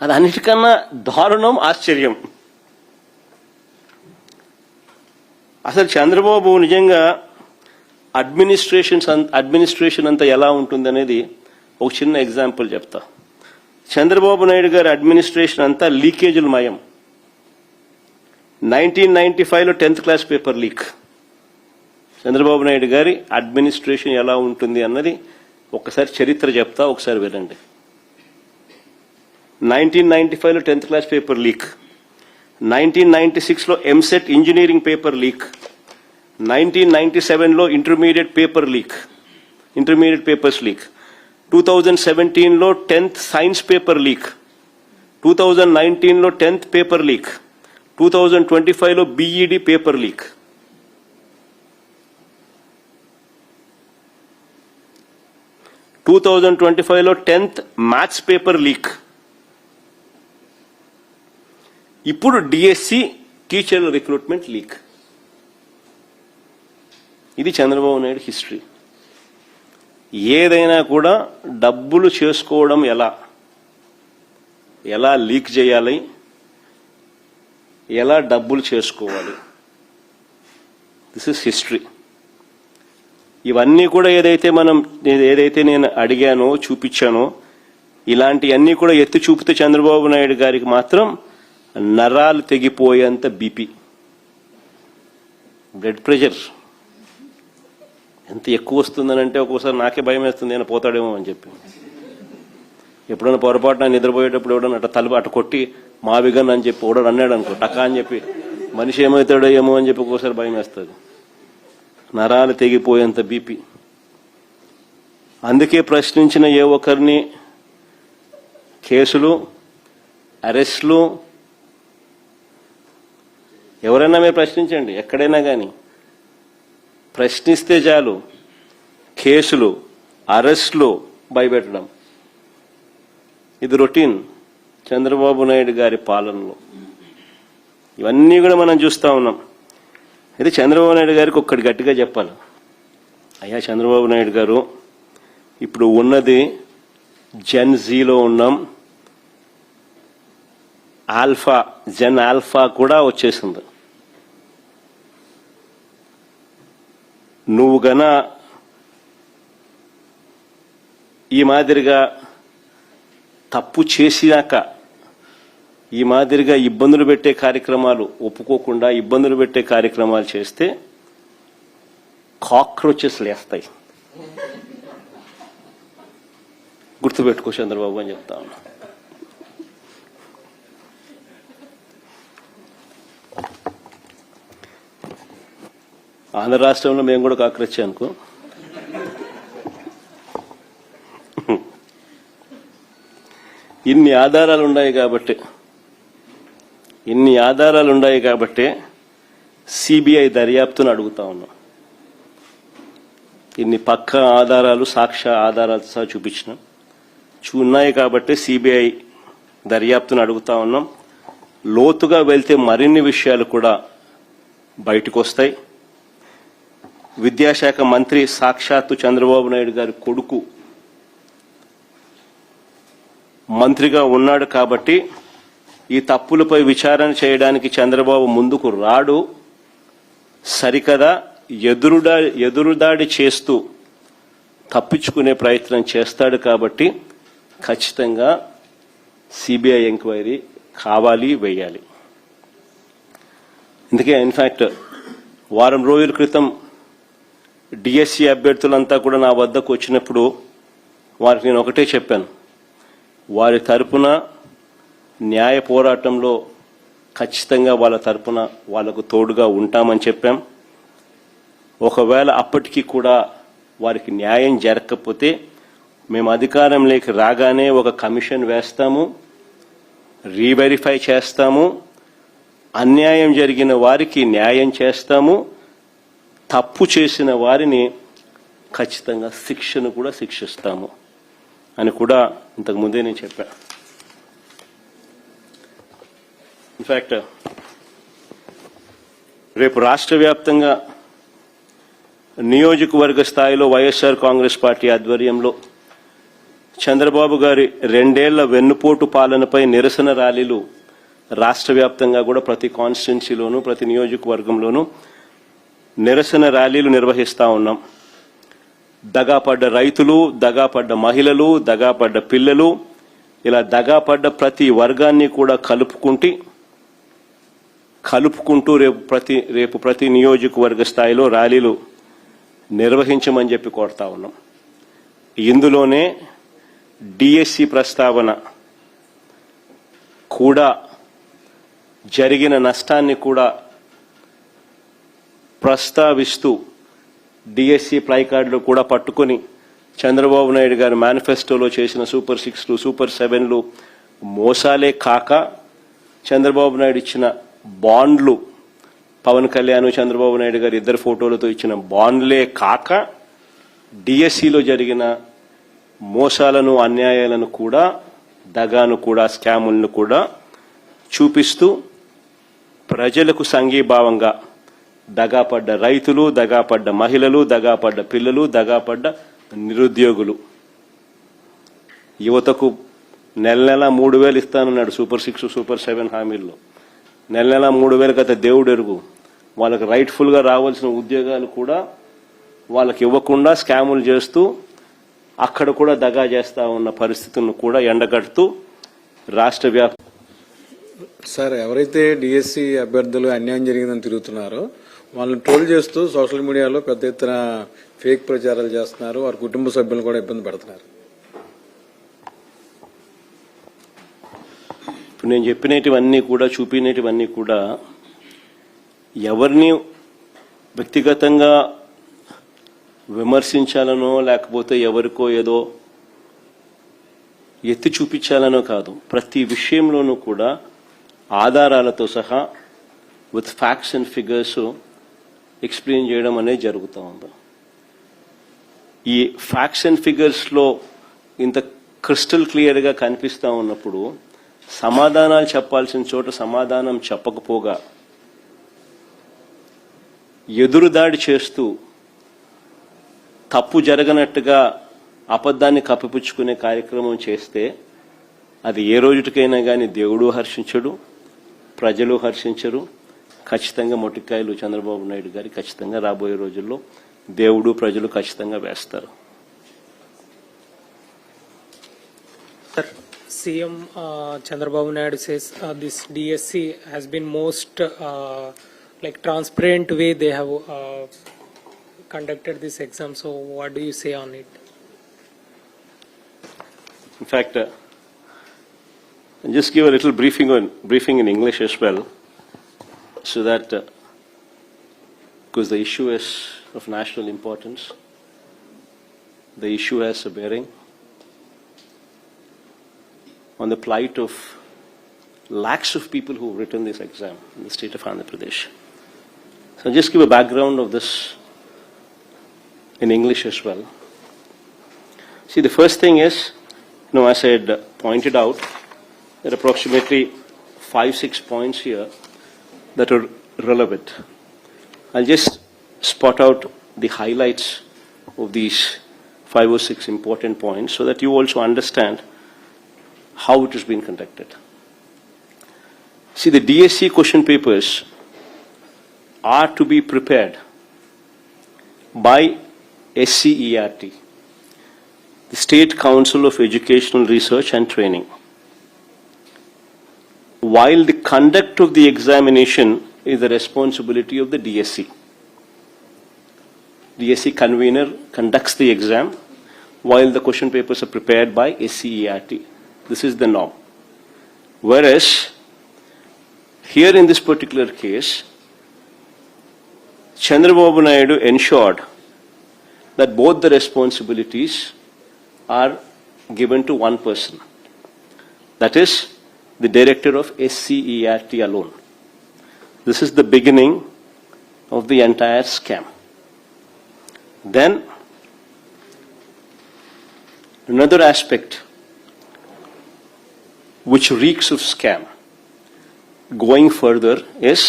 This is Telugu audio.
అది అన్నిటికన్నా దారుణం, ఆశ్చర్యం. అసలు చంద్రబాబు నిజంగా అడ్మినిస్ట్రేషన్ అంతా ఎలా ఉంటుంది అనేది ఒక చిన్న ఎగ్జాంపుల్ చెప్తా. చంద్రబాబు నాయుడు గారి అడ్మినిస్ట్రేషన్ అంతా లీకేజీల మయం. 1995లో 10th class paper leak. Chandrababu Naidu గారి అడ్మినిస్ట్రేషన్ ఎలా ఉంటుంది అన్నది ఒకసారి చరిత్ర చెప్తా, ఒకసారి వినండి. 1995లో 10th క్లాస్ పేపర్ లీక్, 1996లో ఎంసెట్ ఇంజనీరింగ్ పేపర్ లీక్, 1997లో ఇంటర్మీడియట్ పేపర్స్ లీక్, 2017లో 10th సైన్స్ పేపర్ లీక్, 2019లో 10th పేపర్ లీక్, 2025లో బీఈడి పేపర్ లీక్. టూ 2025లో 10th మ్యాథ్స్ పేపర్ లీక్. ఇప్పుడు డిఎస్సి టీచర్ల రిక్రూట్మెంట్ లీక్. ఇది చంద్రబాబు నాయుడు హిస్టరీ. ఏదైనా కూడా డబ్బులు చేసుకోవడం ఎలా లీక్ చేయాలి, ఎలా డబ్బులు చేసుకోవాలి, దిస్ ఇస్ హిస్టరీ. ఇవన్నీ కూడా ఏదైతే నేను అడిగానో, చూపించానో, ఇలాంటివన్నీ కూడా ఎత్తి చూపితే చంద్రబాబు నాయుడు గారికి మాత్రం నరాలు తెగిపోయేంత బీపీ, బ్లడ్ ప్రెషర్ ఎంత ఎక్కువ వస్తుందనంటే ఒక్కోసారి నాకే భయం వేస్తుంది, నేను పోతాడేమో అని చెప్పి. ఎప్పుడైనా పొరపాటున నిద్రపోయేటప్పుడు ఎవడన్నా అటు కొట్టి మావిగన్ అని చెప్పి ఓడని అన్నాడు అనుకో, టకా అని చెప్పి మనిషి ఏమవుతాడో ఏమో అని చెప్పి ఒక్కోసారి భయం వేస్తుంది. నరాలు తెగిపోయేంత బీపీ. అందుకే ప్రశ్నించిన ఏ ఒక్కరిని కేసులు, అరెస్టులు, ఎవరైనా మీరు ప్రశ్నించండి, ఎక్కడైనా కానీ ప్రశ్నిస్తే చాలు కేసులు, అరెస్టులు, భయపెట్టడం. ఇది రొటీన్ చంద్రబాబు నాయుడు గారి పాలనలో. ఇవన్నీ కూడా మనం చూస్తూ ఉన్నాం. అయితే చంద్రబాబు నాయుడు గారికి ఒక్కటి గట్టిగా చెప్పాలి. అయ్యా చంద్రబాబు నాయుడు గారు, ఇప్పుడు ఉన్నది జెన్ జీలో ఉన్నాం, జెన్ ఆల్ఫా కూడా వచ్చేసింది. నువ్వు గన ఈ మాదిరిగా తప్పు చేసినాక ఈ మాదిరిగా ఇబ్బందులు పెట్టే కార్యక్రమాలు ఒప్పుకోకుండా ఇబ్బందులు పెట్టే కార్యక్రమాలు చేస్తే కాక్రోచెస్ లేస్తాయి. గుర్తుపెట్టుకో చంద్రబాబు అని చెప్తా ఉన్నా. ఆంధ్ర రాష్ట్రంలో మేము కూడా కాక్రోచ్ అనుకో. ఇన్ని ఆధారాలు ఉన్నాయి కాబట్టి సిబిఐ దర్యాప్తును అడుగుతా ఉన్నాం. ఇన్ని పక్క ఆధారాలు, సాక్ష్య ఆధారాలు సహా ఉన్నాయి కాబట్టి సిబిఐ దర్యాప్తును అడుగుతా ఉన్నాం. లోతుగా వెళ్తే మరిన్ని విషయాలు కూడా బయటకు వస్తాయి. విద్యాశాఖ మంత్రి సాక్షాత్తు చంద్రబాబు నాయుడు గారి కొడుకు మంత్రిగా ఉన్నాడు కాబట్టి ఈ తప్పులపై విచారణ చేయడానికి చంద్రబాబు ముందుకు రాడు. సరికదా ఎదురుదాడి చేస్తూ తప్పించుకునే ప్రయత్నం చేస్తాడు. కాబట్టి ఖచ్చితంగా సిబిఐ ఎంక్వైరీ కావాలి, వేయాలి. అందుకే ఇన్ఫాక్ట్ వారం రోజుల క్రితం డిఎస్సి అభ్యర్థులంతా కూడా నా వద్దకు వచ్చినప్పుడు వారికి నేను ఒకటే చెప్పాను, వారి తరపున న్యాయ పోరాటంలో ఖచ్చితంగా వాళ్ళ తరపున వాళ్లకు తోడుగా ఉంటామని చెప్పాం. ఒకవేళ అప్పటికీ కూడా వారికి న్యాయం జరగకపోతే మేము అధికారంలోకి రాగానే ఒక కమిషన్ వేస్తాము, రీవెరిఫై చేస్తాము, అన్యాయం జరిగిన వారికి న్యాయం చేస్తాము, తప్పు చేసిన వారిని ఖచ్చితంగా శిక్షను కూడా శిక్షిస్తాము అని కూడా ఇంతకు ముందే నేను చెప్పాను. ఇన్ఫాక్ట్ రేపు రాష్ట్ర వ్యాప్తంగా నియోజకవర్గ స్థాయిలో వైఎస్ఆర్ కాంగ్రెస్ పార్టీ ఆధ్వర్యంలో చంద్రబాబు గారి 2 ఏళ్ల వెన్నుపోటు పాలనపై నిరసన ర్యాలీలు రాష్ట్ర వ్యాప్తంగా కూడా ప్రతి కాన్స్టిట్యున్సీలోనూ ప్రతి నియోజకవర్గంలోనూ నిరసన ర్యాలీలు నిర్వహిస్తూ ఉన్నాం. దగాపడ్డ రైతులు, దగాపడ్డ మహిళలు, దగాపడ్డ పిల్లలు, ఇలా దగాపడ్డ ప్రతి వర్గాన్ని కూడా కలుపుకుంటూ రేపు ప్రతి నియోజకవర్గ స్థాయిలో ర్యాలీలు నిర్వహించమని చెప్పి కోరుతా ఉన్నాం. ఇందులోనే డిఎస్సి ప్రస్తావన కూడా జరిగిన నష్టాన్ని కూడా ప్రస్తావిస్తూ డిఎస్సి ప్లైకార్డులు కూడా పట్టుకొని చంద్రబాబు నాయుడు గారి మేనిఫెస్టోలో చేసిన సూపర్ 6లు, సూపర్ 7లు మోసాలే కాక చంద్రబాబు నాయుడు ఇచ్చిన బాండ్లు, పవన్ కళ్యాణ్ చంద్రబాబు నాయుడు గారు ఇద్దరు ఫోటోలతో ఇచ్చిన బాండ్లే కాక డిఎస్సిలో జరిగిన మోసాలను, అన్యాయాలను కూడా, దగాను కూడా, స్కాములను కూడా చూపిస్తూ ప్రజలకు సంఘీభావంగా దగాపడ్డ రైతులు, దగాపడ్డ మహిళలు, దగాపడ్డ పిల్లలు, దగాపడ్డ నిరుద్యోగులు, యువతకు నెల 3,000 ఇస్తానన్నాడు సూపర్ 6, సూపర్ 7 హామీల్లో. నెల 3,000 గత దేవుడు ఎరుగు. వాళ్ళకి రైట్ఫుల్గా రావాల్సిన ఉద్యోగాలు కూడా వాళ్ళకి ఇవ్వకుండా స్కాములు చేస్తూ అక్కడ కూడా దగా చేస్తా ఉన్న పరిస్థితులను కూడా ఎండగడుతూ రాష్ట్ర వ్యాప్త సార్, ఎవరైతే డిఎస్సి అభ్యర్థులు అన్యాయం జరిగిందని తిరుగుతున్నారో వాళ్ళని ట్రోల్ చేస్తూ సోషల్ మీడియాలో పెద్ద ఎత్తున ఫేక్ ప్రచారాలు చేస్తున్నారు. వారి కుటుంబ సభ్యులను కూడా ఇబ్బంది పెడుతున్నారు. ఇప్పుడు నేను చెప్పినటివన్నీ కూడా, చూపినటివన్నీ కూడా ఎవరిని వ్యక్తిగతంగా విమర్శించాలనో లేకపోతే ఎవరికో ఏదో ఎత్తి చూపించాలనో కాదు. ప్రతి విషయంలోనూ కూడా ఆధారాలతో సహా with facts and figures explain చేయడం అనేది జరుగుతూ ఉంది. ఈ ఫ్యాక్ట్స్ అండ్ ఫిగర్స్లో ఇంత క్రిస్టల్ క్లియర్గా కనిపిస్తూ ఉన్నప్పుడు సమాధానాలు చెప్పాల్సిన చోట సమాధానం చెప్పకపోగా ఎదురుదాడి చేస్తూ తప్పు జరగనట్టుగా అబద్ధాన్ని కప్పిపుచ్చుకునే కార్యక్రమం చేస్తే అది ఏ రోజుకైనా కానీ దేవుడు హర్షించడు, ప్రజలు హర్షించరు. ఖచ్చితంగా మొట్టికాయలు చంద్రబాబు నాయుడు గారి ఖచ్చితంగా రాబోయే రోజుల్లో దేవుడు, ప్రజలు ఖచ్చితంగా వేస్తారు. CM Chandrababu Naidu says this DSC has been most like transparent way they have conducted this exam. So what do you say on it? In fact, I'll just give a little briefing in English as well, so that because the issue is of national importance, the issue has a bearing on the plight of lakhs of people who have written this exam in the state of Andhra Pradesh. So I'll just give a background of this in English as well. See, the first thing is, as I had pointed out, there are approximately 5-6 points here that are relevant. I'll just spot out the highlights of these 5 or 6 important points so that you also understand how it has been conducted. See, the DSC question papers are to be prepared by SCERT, the State Council of Educational Research and Training, while the conduct of the examination is the responsibility of the DSC. DSC convener conducts the exam while the question papers are prepared by SCERT. This is the norm. Whereas here in this particular case, Chandrababu Naidu ensured that both the responsibilities are given to one person. That is the director of SCERT alone. This is the beginning of the entire scam. Then another aspect which reeks of scam going further is